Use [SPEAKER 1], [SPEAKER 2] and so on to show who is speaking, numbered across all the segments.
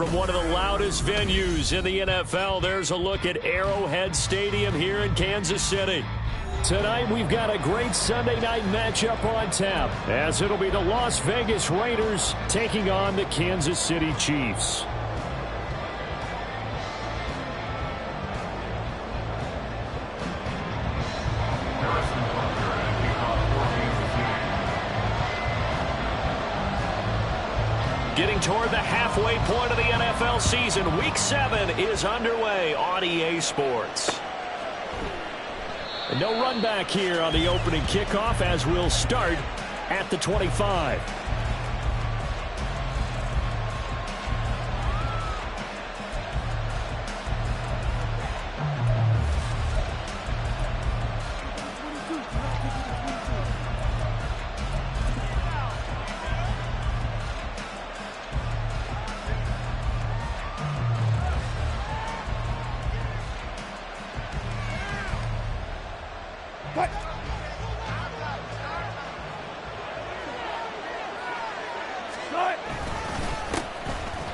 [SPEAKER 1] from one of the loudest venues in the NFL. There's a look at Arrowhead Stadium here in Kansas City. Tonight we've got a great Sunday night matchup on tap, as it'll be the Las Vegas Raiders taking on the Kansas City Chiefs. Getting toward the halfway point of the NFL season, Week 7 is underway on EA Sports. No run back here on the opening kickoff, as we'll start at the 25.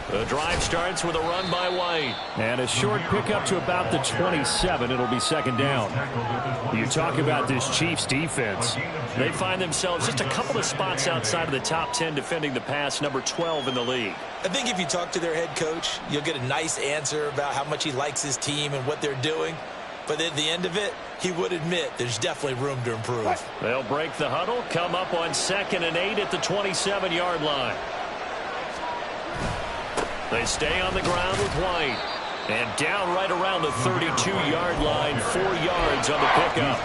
[SPEAKER 1] The drive starts with a run by White. And a short pickup to about the 27. It'll be second down. You talk about this Chiefs defense. They find themselves just a couple of spots outside of the top 10 defending the pass, number 12 in the league.
[SPEAKER 2] I think if you talk to their head coach, you'll get a nice answer about how much he likes his team and what they're doing. But at the end of it, he would admit there's definitely room to improve.
[SPEAKER 1] They'll break the huddle, come up on 2nd and 8 at the 27-yard line. They stay on the ground with White. And down right around the 32-yard line, 4 yards on the pickup.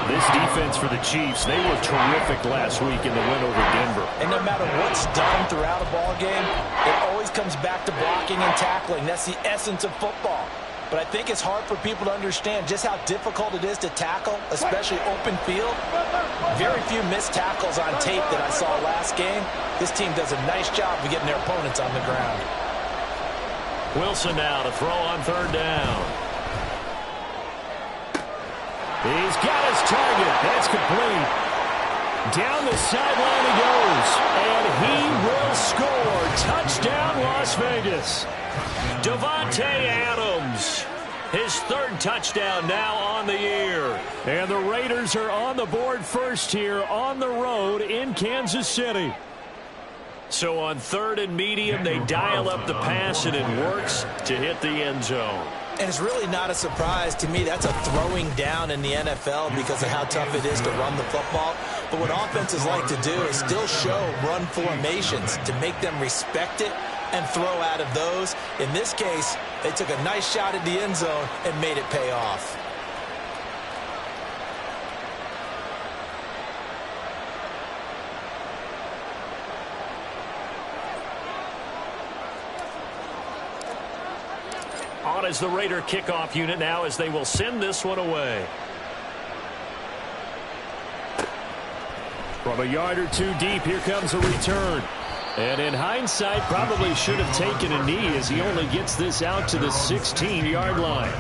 [SPEAKER 1] This defense for the Chiefs, they were terrific last week in the win over Denver.
[SPEAKER 2] And no matter what's done throughout a ball game, it always comes back to blocking and tackling. That's the essence of football. But I think it's hard for people to understand just how difficult it is to tackle, especially open field. Very few missed tackles on tape that I saw last game. This team does a nice job of getting their opponents on the ground.
[SPEAKER 1] Wilson now to throw on 3rd down. He's got his target. That's complete. Down the sideline he goes. And he will score. Touchdown, Las Vegas. Davante Adams, his 3rd touchdown now on the year. And the Raiders are on the board first here on the road in Kansas City. So on 3rd and medium, they dial up the pass, and it works to hit the end zone.
[SPEAKER 2] And it's really not a surprise to me. That's a throwing down in the NFL because of how tough it is to run the football. But what offenses like to do is still show run formations to make them respect it and throw out of those. In this case, they took a nice shot at the end zone and made it pay off.
[SPEAKER 1] On as the Raider kickoff unit now, as they will send this one away. From a yard or two deep, here comes a return. And in hindsight, probably should have taken a knee, as he only gets this out to the 16-yard line.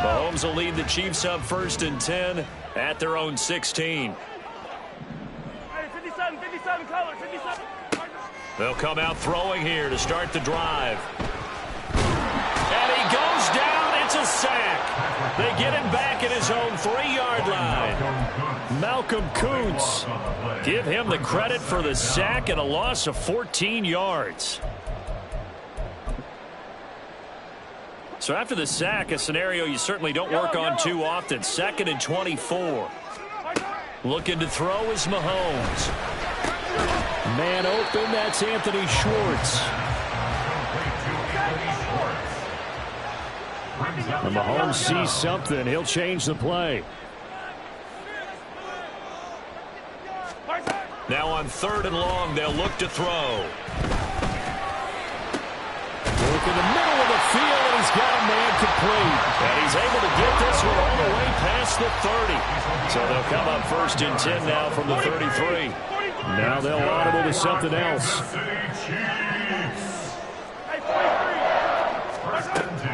[SPEAKER 1] Mahomes will lead the Chiefs up 1st and 10 at their own 16. They'll come out throwing here to start the drive. And he goes down. It's a sack. They get him back at his own 3-yard line. Malcolm Kuntz. Give him the credit for the sack and a loss of 14 yards. So after the sack, a scenario you certainly don't work on too often. 2nd and 24. Looking to throw is Mahomes. Man open, that's Anthony Schwartz. And Mahomes sees something. He'll change the play. Now on 3rd and long, they'll look to throw. Look in the middle of the field, and he's got a man complete. And he's able to get this one all the way past the 30. So they'll come up 1st and 10 now from the 33. Now they'll audible to something else.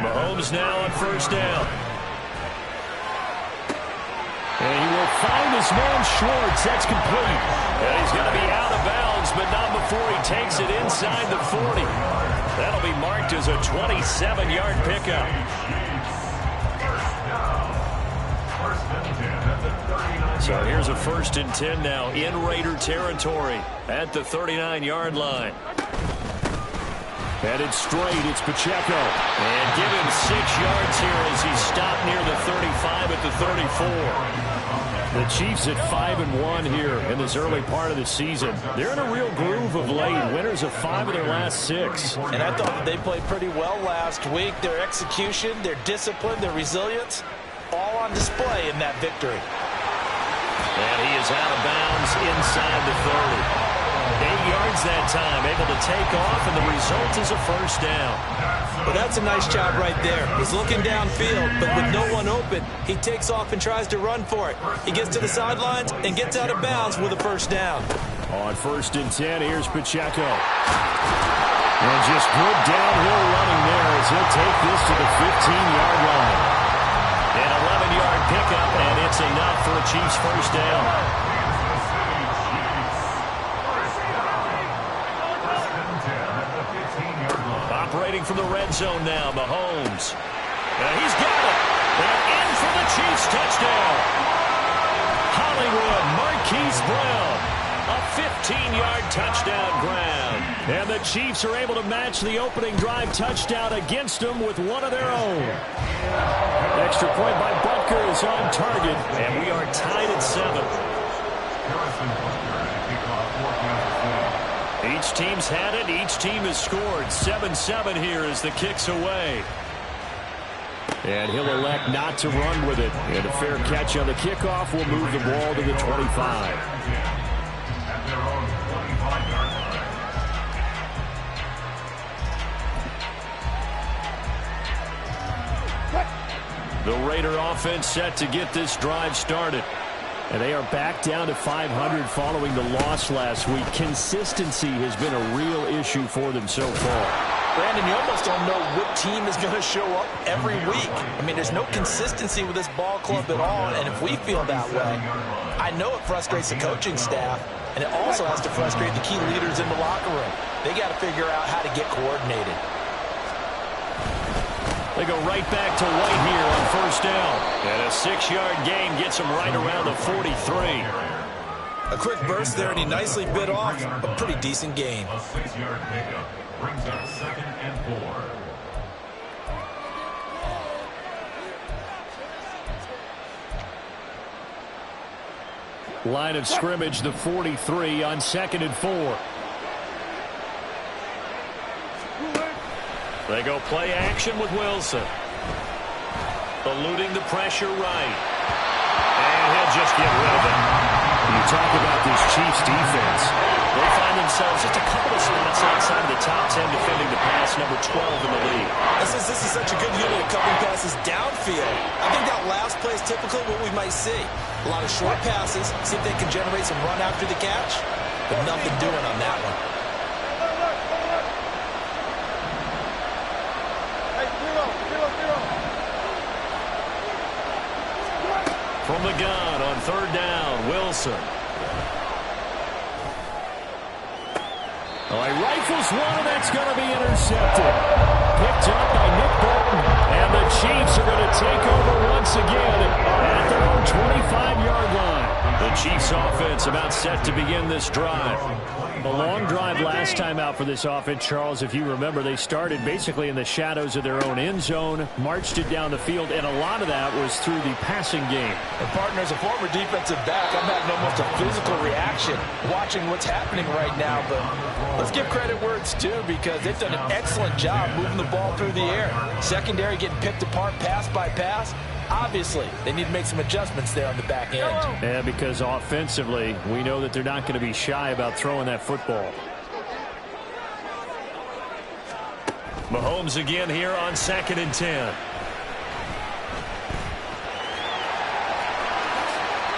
[SPEAKER 1] Mahomes now on first down. And he will find his man Schwartz. That's complete. And he's going to be out of bounds, but not before he takes it inside the 40. That'll be marked as a 27-yard pickup. So here's a 1st and 10 now in Raider territory at the 39-yard line. Headed straight, it's Pacheco. And give him 6 yards here as he's stopped near the 35 at the 34. The Chiefs at 5-1 here in this early part of the season. They're in a real groove of late. Winners of 5 of their last 6.
[SPEAKER 2] And I thought that they played pretty well last week. Their execution, their discipline, their resilience, all on display in that victory.
[SPEAKER 1] And he is out of bounds inside the 30. 8 yards that time, able to take off, and the result is a 1st down.
[SPEAKER 2] Well, that's a nice job right there. He's looking downfield, but with no one open, he takes off and tries to run for it. He gets to the sidelines and gets out of bounds with a 1st down.
[SPEAKER 1] On 1st and 10, here's Pacheco. And just good downhill running there as he'll take this to the 15-yard line. An 11-yard pickup, and it's enough for a Chiefs 1st down. Operating from the red zone now, Mahomes. And he's got it. And in for the Chiefs touchdown. Hollywood Marquise Brown. A 15-yard touchdown grab. And the Chiefs are able to match the opening drive touchdown against them with one of their own. Extra point by Butker is on target. And we are tied at 7. Each team's had it. Each team has scored. 7-7 here as the kick's away. And he'll elect not to run with it. And a fair catch on the kickoff will move the ball to the 25. The Raider offense set to get this drive started. And they are back down to 500 following the loss last week. Consistency has been a real issue for them so far.
[SPEAKER 2] Brandon, you almost don't know what team is going to show up every week. I mean, there's no consistency with this ball club at all, and if we feel that way, I know it frustrates the coaching staff, and it also has to frustrate the key leaders in the locker room. They got to figure out how to get coordinated.
[SPEAKER 1] They go right back to White here on 1st down. And a 6-yard gain gets them right around the 43.
[SPEAKER 2] A quick burst there, and he nicely bit off a pretty decent gain.
[SPEAKER 3] A 6-yard pickup brings up 2nd and 4.
[SPEAKER 1] Line of scrimmage, the 43 on 2nd and 4. They go play action with Wilson. Eluding the pressure right. And he'll just get rid of it. You talk about this Chiefs defense. They find themselves just a couple of spots outside of the top 10 defending the pass, number 12 in the league.
[SPEAKER 2] This is such a good unit of covering passes downfield. I think that last play is typically what we might see. A lot of short passes, see if they can generate some run after the catch, but nothing doing on that one.
[SPEAKER 1] From the gun on 3rd down, Wilson. Oh, he rifles one, and that's going to be intercepted. Picked up by Nick Bolton. And the Chiefs are going to take over once again at their own 25-yard line. The Chiefs offense about set to begin this drive. A long drive last time out for this offense, Charles. If you remember, they started basically in the shadows of their own end zone, marched it down the field, and a lot of that was through the passing game.
[SPEAKER 2] And partner, as a former defensive back, I'm having almost a physical reaction watching what's happening right now. But let's give credit where it's due, because they've done an excellent job moving the ball through the air. Secondary getting picked apart pass by pass. Obviously, they need to make some adjustments there on the back end.
[SPEAKER 1] Yeah, because offensively, we know that they're not going to be shy about throwing that football. Mahomes again here on 2nd and 10.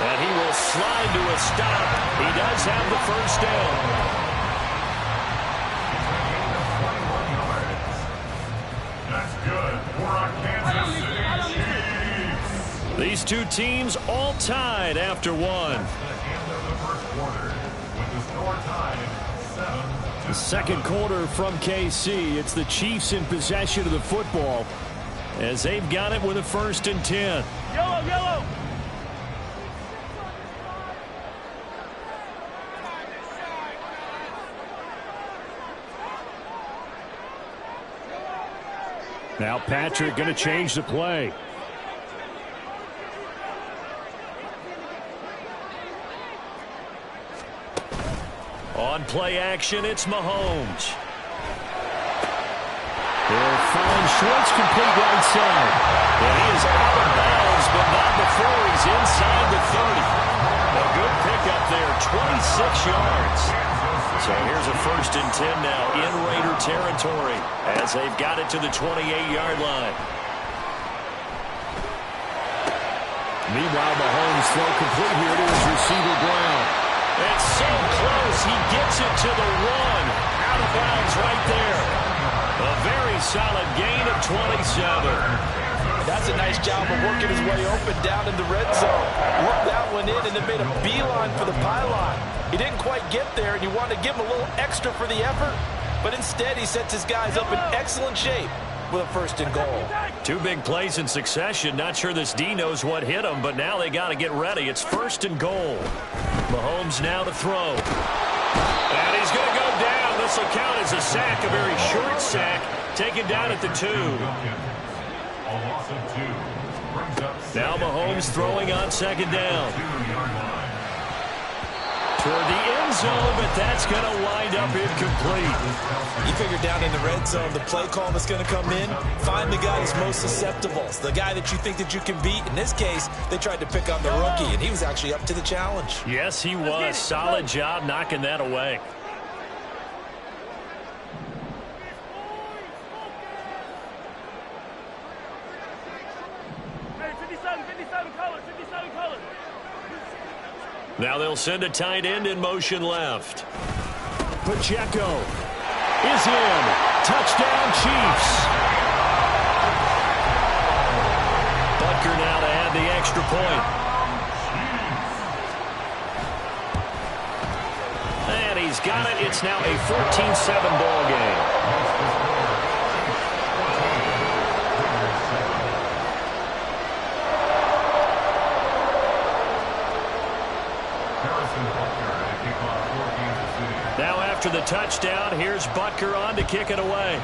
[SPEAKER 1] And he will slide to a stop. He does have the 1st down.
[SPEAKER 3] That's good. 4
[SPEAKER 1] These two teams all tied after one. The second quarter from KC. It's the Chiefs in possession of the football as they've got it with a 1st and 10.
[SPEAKER 4] Yellow, yellow.
[SPEAKER 1] Now Patrick going to change the play. On play action, it's Mahomes. They'll find Schwartz complete right side. And he is out of bounds, but not before he's inside the 30. A good pickup there, 26 yards. So here's a 1st and 10 now in Raider territory as they've got it to the 28-yard line. Meanwhile, Mahomes throw complete here to his receiver Brown. It's so close. He gets it to the 1. Out of bounds right there. A very solid gain of 27.
[SPEAKER 2] That's a nice job of working his way open down in the red zone. Looked that one in and then made a beeline for the pylon. He didn't quite get there, and you want to give him a little extra for the effort, but instead he sets his guys up in excellent shape with a 1st and goal.
[SPEAKER 1] 2 big plays in succession. Not sure this D knows what hit him, but now they got to get ready. It's 1st and goal. Mahomes now to throw. And he's going to go down. This will count as a sack, a very short sack, taken down at the 2. Now Mahomes throwing on 2nd down. Toward the end zone, but that's going to wind up incomplete.
[SPEAKER 2] You figure down in the red zone, the play call that's going to come in, find the guy that's most susceptible, the guy that you think that you can beat. In this case, they tried to pick on the rookie, and he was actually up to the challenge.
[SPEAKER 1] Yes, he was. Solid job knocking that away. Now they'll send a tight end in motion left. Pacheco is in. Touchdown, Chiefs. Butker now to add the extra point. And he's got it. It's now a 14-7 ball game. Now after the touchdown, here's Butker on to kick it away.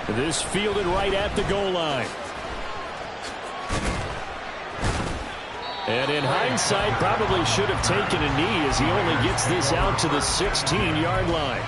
[SPEAKER 1] This fielded right at the goal line. And in hindsight, probably should have taken a knee as he only gets this out to the 16-yard line.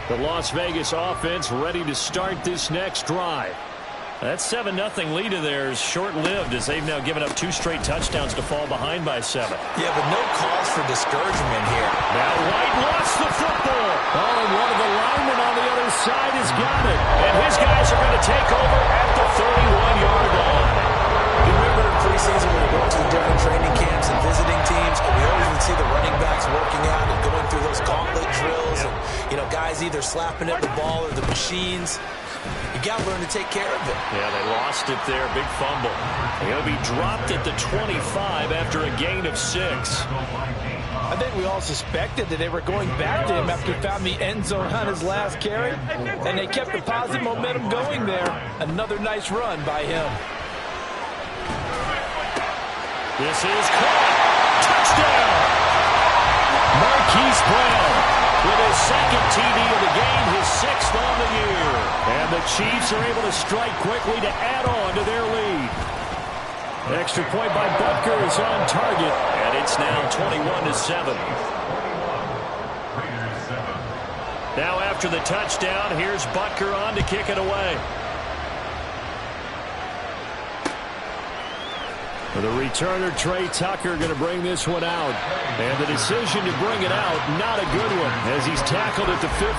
[SPEAKER 1] The Las Vegas offense ready to start this next drive. That 7-0 lead of theirs short-lived as they've now given up 2 straight touchdowns to fall behind by 7.
[SPEAKER 2] Yeah, but no cause for discouragement here.
[SPEAKER 1] Now White lost the football. Oh, and one of the linemen on the other side has got it. And his guys are going to take over at the 31-yard line.
[SPEAKER 2] You remember in preseason when we go to the different training camps and visiting teams, and we always would see the running backs working out and going through those gauntlet drills, and, you know, guys either slapping at the ball or the machines. You got to learn to take care of it.
[SPEAKER 1] Yeah, they lost it there. Big fumble. They're going to be dropped at the 25 after a gain of 6.
[SPEAKER 2] I think we all suspected that they were going back to him after he found the end zone on his last carry, and they kept the positive momentum going there. Another nice run by him.
[SPEAKER 1] This is caught. Touchdown! Marquise Brown with his 2nd TD of the game, his 6th on the year. And the Chiefs are able to strike quickly to add on to their lead. Extra point by Butker is on target, and it's now 21-7. Now after the touchdown, here's Butker on to kick it away. The returner, Trey Tucker, going to bring this one out. And the decision to bring it out, not a good one, as he's tackled at the 15.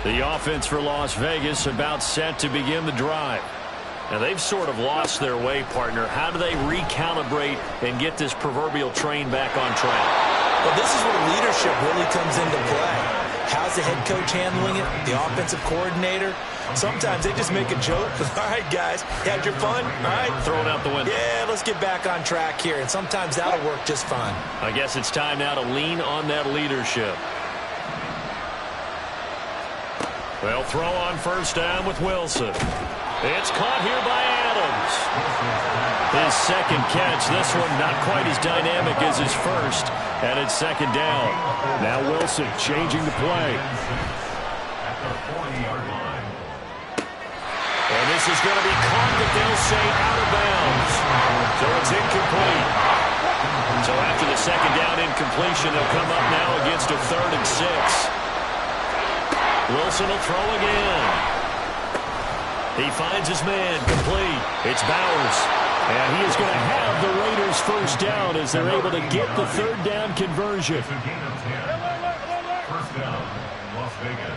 [SPEAKER 1] The offense for Las Vegas about set to begin the drive. Now, they've sort of lost their way, partner. How do they recalibrate and get this proverbial train back on track?
[SPEAKER 2] Well, this is where leadership really comes into play. How's the head coach handling it? The offensive coordinator? Sometimes they just make a joke. All right, guys, had your fun? All right.
[SPEAKER 1] Throw it out the window.
[SPEAKER 2] Yeah, let's get back on track here. And sometimes that'll work just fine.
[SPEAKER 1] I guess it's time now to lean on that leadership. They'll throw on first down with Wilson. It's caught here by Adams. His second catch. This one not quite as dynamic as his first. And it's second down.
[SPEAKER 4] Now Wilson changing the play.
[SPEAKER 3] At the 40-yard line.
[SPEAKER 1] And this is going to be caught, but they'll say out of bounds. So it's incomplete. So after the second down incompletion, they'll come up now against a 3rd and 6. Wilson will throw again. He finds his man, complete. It's Bowers. And he is going to have the Raiders first down as they're able to get the 3rd down conversion.
[SPEAKER 3] It's a gain of 10. First down, Las Vegas.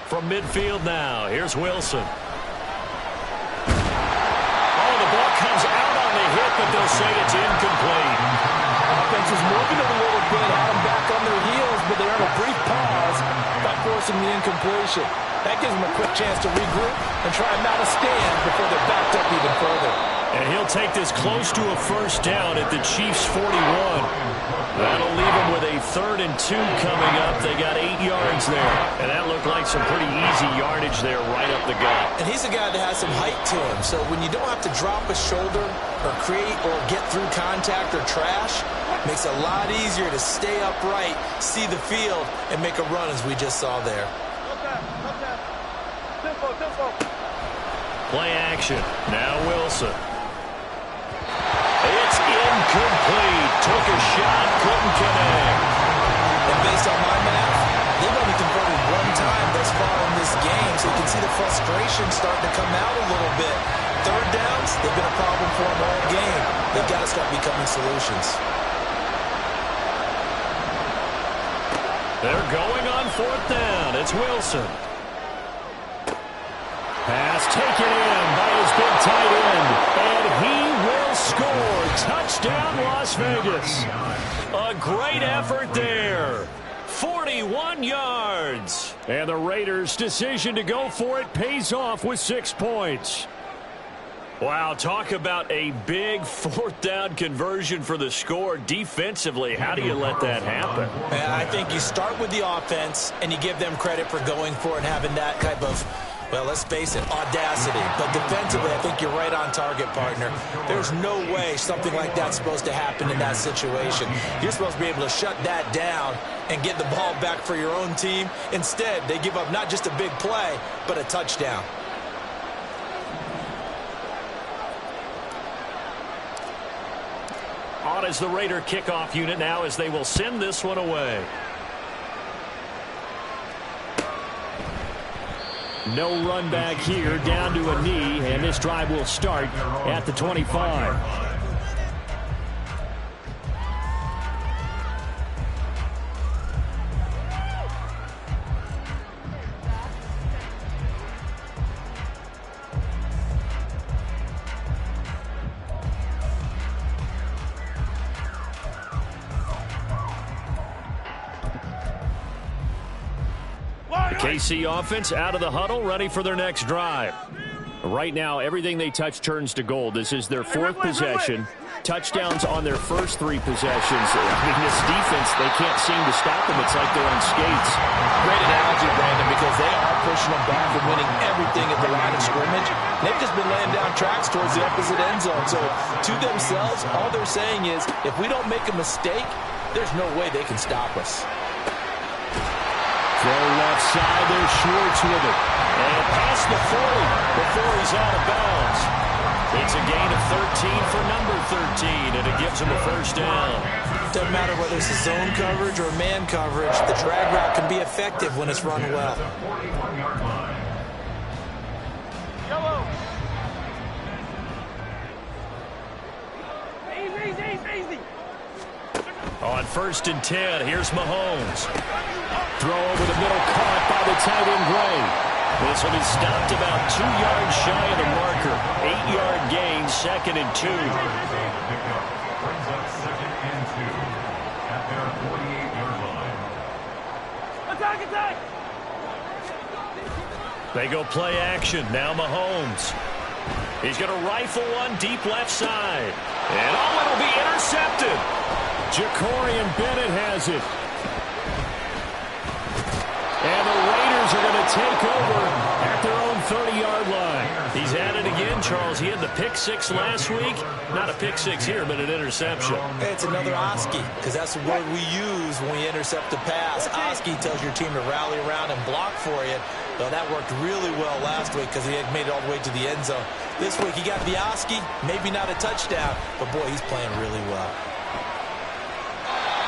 [SPEAKER 1] From midfield now, here's Wilson. Oh, the ball comes out on the hit, but they'll say it's incomplete.
[SPEAKER 2] Offense is moving it a little bit, had them back on their heels, but they earn a brief pause by forcing the incompletion. That gives them a quick chance to regroup and try and mount a stand before they're backed up even further.
[SPEAKER 1] And he'll take this close to a first down at the Chiefs' 41. That'll leave them with a 3rd and 2 coming up. They got 8 yards there. And that looked like some pretty easy yardage there right up the gut.
[SPEAKER 2] And he's a guy that has some height to him. So when you don't have to drop a shoulder or create or get through contact or trash, it makes it a lot easier to stay upright, see the field, and make a run as we just saw there.
[SPEAKER 1] Play action. Now Wilson. It's incomplete. Took a shot, couldn't connect.
[SPEAKER 2] And based on my math, they've only converted 1 time thus far in this game, so you can see the frustration starting to come out a little bit. 3rd downs, they've been a problem for them all game. They've got to start becoming solutions.
[SPEAKER 1] They're going on 4th down. It's Wilson. Pass taken in by his big tight end. And he will score. Touchdown, Las Vegas. A great effort there. 41 yards. And the Raiders' decision to go for it pays off with 6 points. Wow, talk about a big 4th down conversion for the score. Defensively, how do you let that happen?
[SPEAKER 2] And I think you start with the offense, and you give them credit for going for it and having that type of, well, let's face it, audacity. But defensively, I think you're right on target, partner. There's no way something like that's supposed to happen in that situation. You're supposed to be able to shut that down and get the ball back for your own team. Instead, they give up not just a big play, but a touchdown.
[SPEAKER 1] On as the Raider kickoff unit now as they will send this one away. No run back here, down to a knee, and this drive will start at the 25. KC offense out of the huddle, ready for their next drive. Right now, everything they touch turns to gold. This is their 4th possession. Touchdowns on their first 3 possessions. I mean, this defense, they can't seem to stop them. It's like they're on skates.
[SPEAKER 2] Great analogy, Brandon, because they are pushing them back and winning everything at the line of scrimmage. They've just been laying down tracks towards the opposite end zone. So to themselves, all they're saying is, if we don't make a mistake, there's no way they can stop us.
[SPEAKER 1] Throw left side, there's Schwartz with it. And past the 40 before he's out of bounds. It's a gain of 13 for number 13, and it gives him a first down.
[SPEAKER 2] Doesn't matter whether it's a zone coverage or man coverage, the drag route can be effective when it's run well.
[SPEAKER 5] Easy, easy, easy.
[SPEAKER 1] On 1st and 10, here's Mahomes. Throw over the middle, caught by the tight end Gray. This will be stopped about 2 yards shy of the marker. 8-yard gain, 2nd and 2.
[SPEAKER 3] Brings up 2nd and 2 at their 48-yard line.
[SPEAKER 5] Attack!
[SPEAKER 1] They go play action. Now Mahomes. He's going to rifle one deep left side. And it'll be intercepted. Jacorian Bennett has it. And the Raiders are going to take over at their own 30-yard line. He's at it again, Charles. He had the pick six last week. Not a pick six here, but an interception.
[SPEAKER 2] Hey, it's another Oski, because that's the word we use when we intercept a pass. Oski tells your team to rally around and block for you. Well, that worked really well last week because he had made it all the way to the end zone. This week he got the Oski, maybe not a touchdown, but boy, he's playing really well.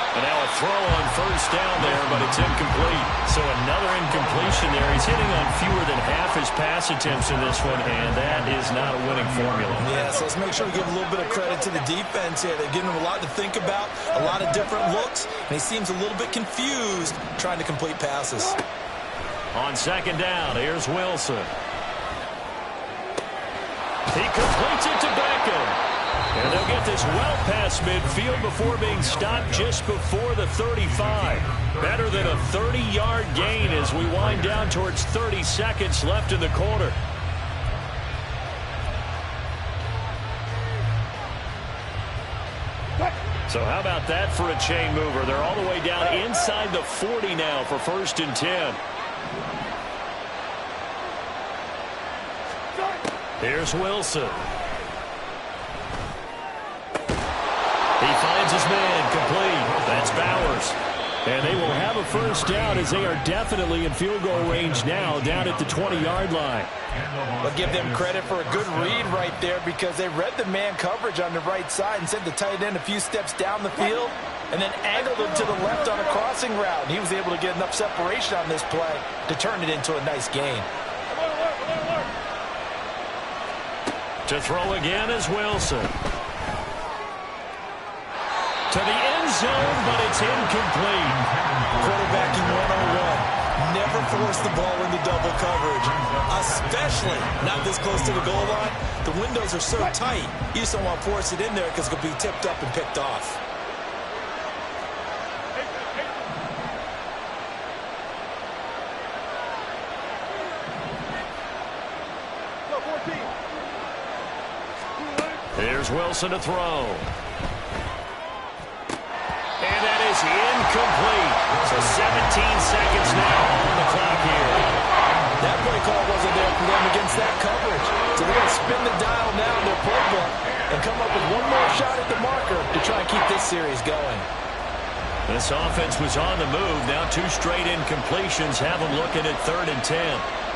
[SPEAKER 1] And now a throw on 1st down there, but it's incomplete. So another incompletion there. He's hitting on fewer than half his pass attempts in this one, and that is not a winning formula.
[SPEAKER 2] Yeah, so let's make sure we give a little bit of credit to the defense here. They're giving him a lot to think about, a lot of different looks, and he seems a little bit confused trying to complete passes.
[SPEAKER 1] On 2nd down, here's Wilson. He completes it to Beckham. And they'll get this well past midfield before being stopped just before the 35. Better than a 30-yard gain as we wind down towards 30 seconds left in the quarter. So how about that for a chain mover? They're all the way down inside the 40 now for 1st and 10. Here's Wilson. He finds his man complete. That's Bowers. And they will have a 1st down as they are definitely in field goal range now down at the 20-yard line.
[SPEAKER 2] I'll give them credit for a good read right there because they read the man coverage on the right side and sent the tight end a few steps down the field and then angled him to the left on a crossing route. And he was able to get enough separation on this play to turn it into a nice gain.
[SPEAKER 1] To throw again is Wilson. To the end zone, but it's incomplete.
[SPEAKER 2] Quarterbacking 101. Never force the ball into double coverage, especially not this close to the goal line. The windows are so tight, you just don't want to force it in there because it could be tipped up and picked off.
[SPEAKER 1] Here's Wilson to throw. And that is incomplete. So 17 seconds now on the clock here.
[SPEAKER 2] That play call wasn't there for them against that coverage. So they're going to spin the dial now in their playbook and come up with one more shot at the marker to try and keep this series going.
[SPEAKER 1] This offense was on the move. Now 2 straight incompletions have them looking at 3rd and 10.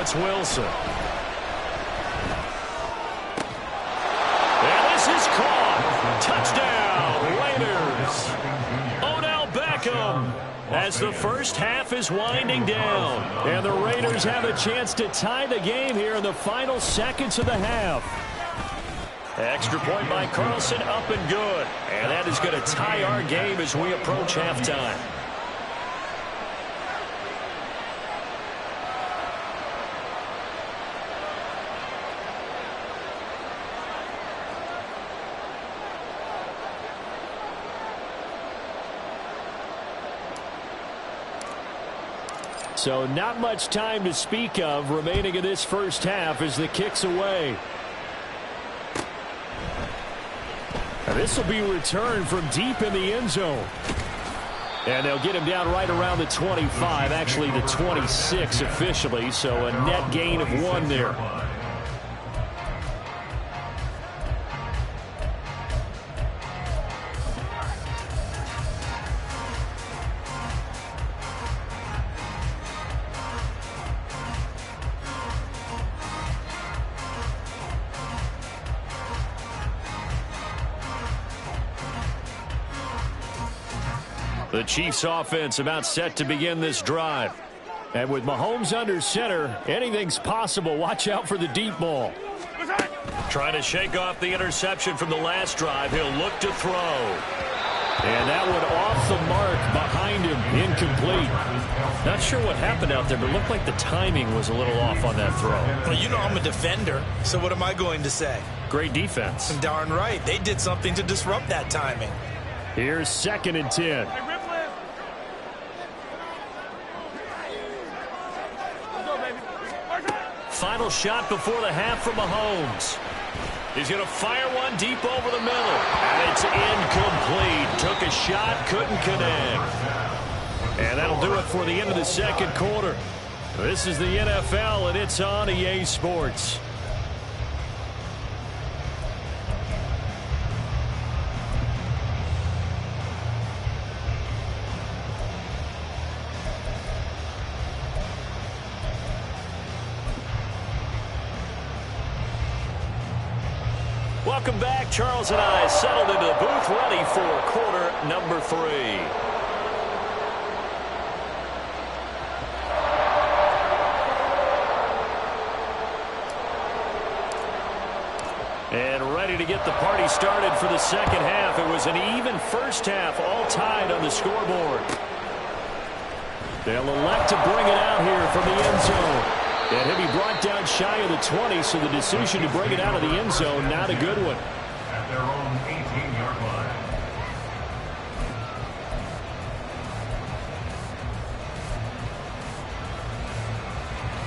[SPEAKER 1] It's Wilson. And this is caught. Touchdown, Raiders. Odell Beckham as the 1st half is winding down. And the Raiders have a chance to tie the game here in the final seconds of the half. Extra point by Carlson, up and good. And that is going to tie our game as we approach halftime. So not much time to speak of remaining in this 1st half as the kick's away. And this will be returned from deep in the end zone. And they'll get him down right around the 25, actually the 26 officially, so a net gain of 1 there. The Chiefs offense about set to begin this drive. And with Mahomes under center, anything's possible. Watch out for the deep ball. Trying to shake off the interception from the last drive. He'll look to throw. And that one off the mark behind him. Incomplete. Not sure what happened out there, but it looked like the timing was a little off on that throw.
[SPEAKER 2] Well, you know I'm a defender, so what am I going to say?
[SPEAKER 1] Great defense.
[SPEAKER 2] Darn right. They did something to disrupt that timing.
[SPEAKER 1] Here's 2nd and 10. Final shot before the half from Mahomes. He's going to fire one deep over the middle. And it's incomplete. Took a shot, couldn't connect. And that'll do it for the end of the second quarter. This is the NFL, and it's on EA Sports. Welcome back. Charles and I settled into the booth, ready for quarter number 3. And ready to get the party started for the second half. It was an even first half, all tied on the scoreboard. They'll elect to bring it out here from the end zone. And he'll be brought down shy of the 20, so the decision to bring it out of the end zone, not a good one.
[SPEAKER 3] At their own 18-yard line.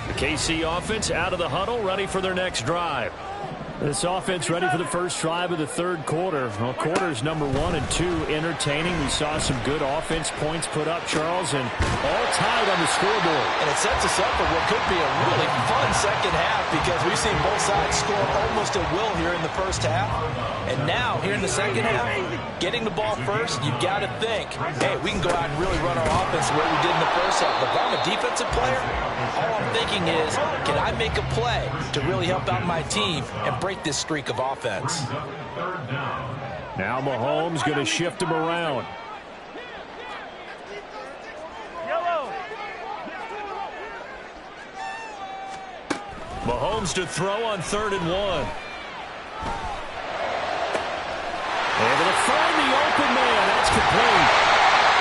[SPEAKER 1] The KC offense out of the huddle, ready for their next drive. This offense ready for the first drive of the third quarter. Well, quarters number 1 and 2 entertaining. We saw some good offense points put up, Charles, and all tied on the scoreboard.
[SPEAKER 2] And it sets us up for what could be a really fun second half because we've seen both sides score almost at will here in the first half. And now, here in the second half, getting the ball first, you've got to think, hey, we can go out and really run our offense the way we did in the first half. If I'm a defensive player, all I'm thinking is, can I make a play to really help out my team and break this streak of offense?
[SPEAKER 1] Now Mahomes going to shift him around. Mahomes to throw on 3rd and 1. Able to find the open man. That's complete.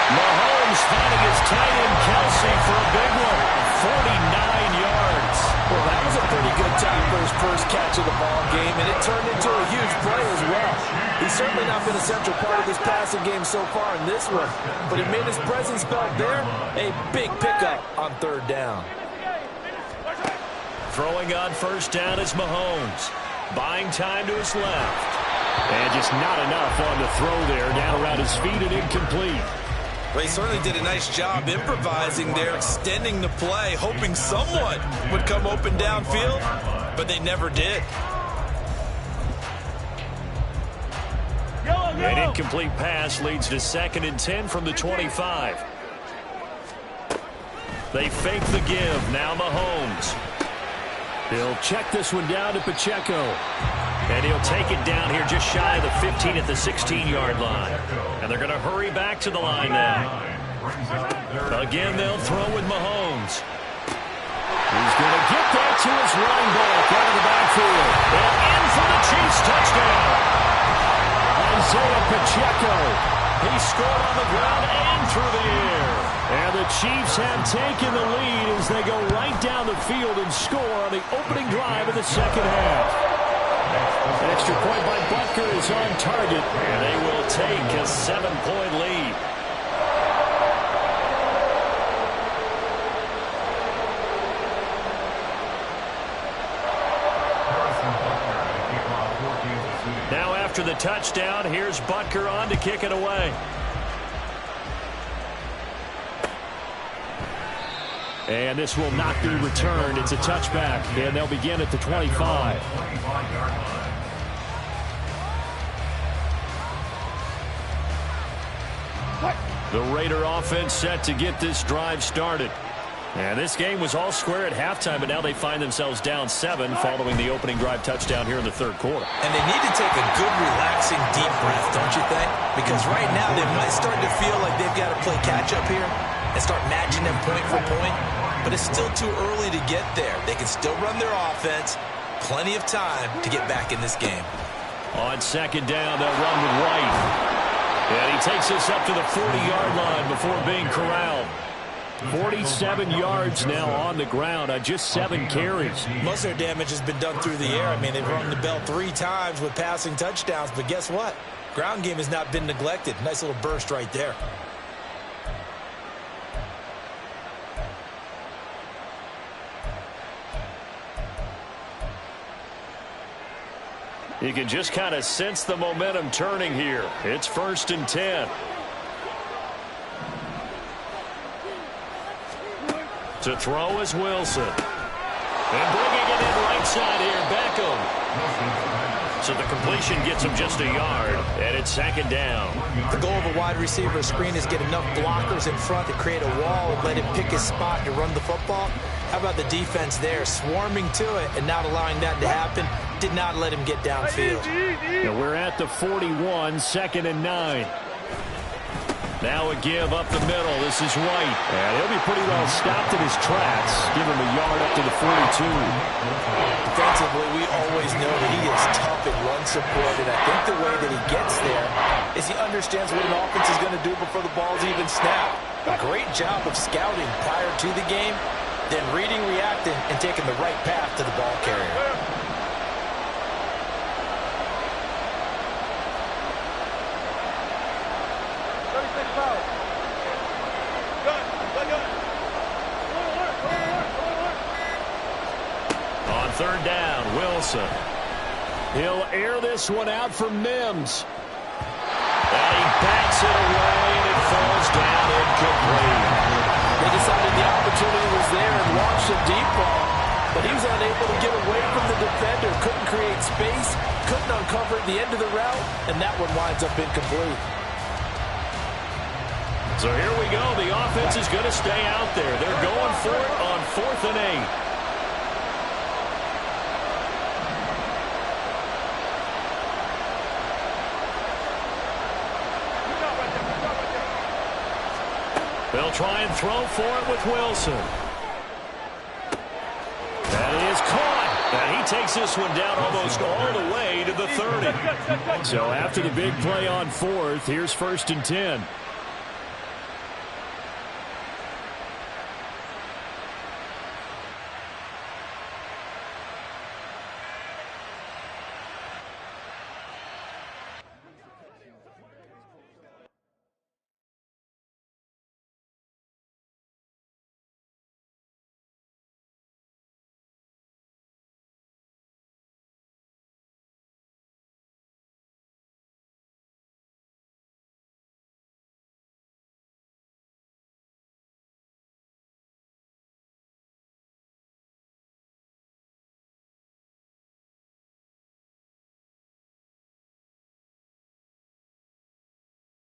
[SPEAKER 1] Mahomes finding his tight end Kelsey for a big one. 49 yards.
[SPEAKER 2] Well, that was a pretty good time for his first catch of the ball game, and it turned into a huge play as well. He's certainly not been a central part of this passing game so far in this one, but he made his presence felt there. A big pickup on 3rd down.
[SPEAKER 1] Throwing on 1st down is Mahomes. Buying time to his left. And just not enough on the throw there. Down around his feet and incomplete.
[SPEAKER 2] Well, he certainly did a nice job improvising there, extending the play, hoping someone would come open downfield, but they never did.
[SPEAKER 1] An incomplete pass leads to 2nd and 10 from the 25. They fake the give. Now Mahomes. He'll check this one down to Pacheco. And he'll take it down here just shy of the 15 at the 16-yard line. And they're going to hurry back to the line now. Again, they'll throw with Mahomes. He's going to get that to his running back out of the backfield. And in for the Chiefs touchdown. Isaiah Pacheco. He scored on the ground and through the air. And the Chiefs have taken the lead as they go right down the field and score on the opening drive of the second half. Extra point by Butker is on target, and they will take a 7-point lead. Now after the touchdown, here's Butker on to kick it away. And this will not be returned. It's a touchback, and they'll begin at the 25. The Raider offense set to get this drive started. And this game was all square at halftime, but now they find themselves down 7 following the opening drive touchdown here in the third quarter.
[SPEAKER 2] And they need to take a good, relaxing, deep breath, don't you think? Because right now they might start to feel like they've got to play catch-up here and start matching them point for point. But it's still too early to get there. They can still run their offense. Plenty of time to get back in this game.
[SPEAKER 1] On second down, they'll run with White. And he takes us up to the 40-yard line before being corralled. 47 yards now on the ground on just 7 carries.
[SPEAKER 2] Most of their damage has been done through the air. I mean, they've rung the bell 3 times with passing touchdowns. But guess what? Ground game has not been neglected. Nice little burst right there.
[SPEAKER 1] You can just kind of sense the momentum turning here. It's 1st and 10. To throw is Wilson. And bringing it in right side here, Beckham. So the completion gets him just a yard, and it's 2nd down.
[SPEAKER 2] The goal of a wide receiver screen is get enough blockers in front to create a wall and let him pick his spot to run the football. How about the defense there, swarming to it and not allowing that to happen? Did not let him get downfield.
[SPEAKER 1] And we're at the 41, 2nd and 9. Now a give up the middle. This is White. And he'll be pretty well stopped in his tracks. Give him a yard up to the 42.
[SPEAKER 2] Defensively, we always know that he is tough in run support, and I think the way that he gets there is he understands what an offense is going to do before the ball's even snapped. A great job of scouting prior to the game, then reading, reacting, and taking the right path to the ball carrier.
[SPEAKER 1] On 3rd down, Wilson. He'll air this one out for Mims. And he backs it away, and it falls down incomplete.
[SPEAKER 2] They decided the opportunity was there and launched a deep ball, but he was unable to get away from the defender, couldn't create space, couldn't uncover at the end of the route, and that one winds up incomplete.
[SPEAKER 1] So here we go. The offense is going to stay out there. They're going for it on 4th and 8. They'll try and throw for it with Wilson. That is caught. And he takes this one down almost all the way to the 30. So after the big play on 4th, here's 1st and 10.